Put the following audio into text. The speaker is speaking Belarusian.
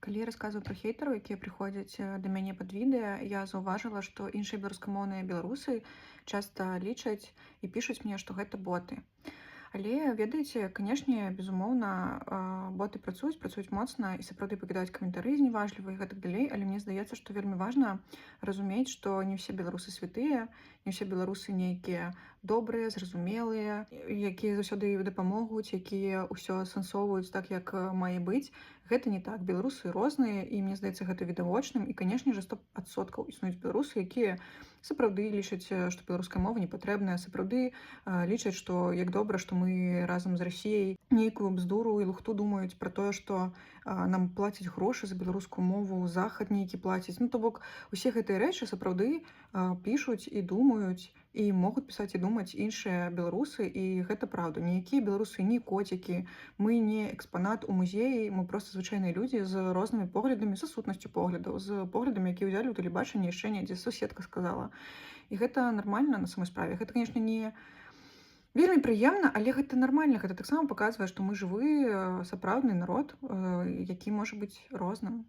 Калі я расказваю пра хейтараў, якія прыходзяць да мяне пад відэа, я заўважыла, што іншыя беларускамоўныя беларусы часта лічаць і пішуць мне, што гэта боты. Але ведаеце, канешне, безумоўна, боты працуюць моцна і сапраўды пакідаюць каментары зневажлівыя і гэтак далей, але мне здаецца, што вельмі важна разумець, што не ўсе беларусы святыя, не ўсе беларусы нейкія добрыя, зразумелыя, якія заўсёды дапамогуць, якія ўсё асэнсоўваюць так, як мае быць. Гэта не так. Беларусы розныя, і мне здаецца, гэта відавочным. І, канешне ж, 100% існуюць беларусы, якія сапраўды лічаць, што беларуская мова не патрэбная, сапраўды лічаць, што як добра, што мы разам з Расіяй нейкую бздуру і лухту думаюць пра тое, што нам плацяць грошы за беларускую мову, захад нейкі плаціць. Ну, то бок, усе гэтыя рэчы сапраўды пішуць і думаюць, і могуць пісаць і думаць іншыя беларусы, і гэта праўда. Ніякія беларусы не коцікі, мы не экспанат у музеі, мы проста звычайныя людзі з рознымі поглядамі, са сутнасцю поглядаў, з поглядамі, якія ўзялі ў тэлебачанні яшчэ недзе суседка сказала. І гэта нармальна на самой справе. Гэта, канешне, не вельмі прыемна, але гэта нармальна. Гэта таксама паказвае, што мы жывы, сапраўдны народ, які можа быць розным.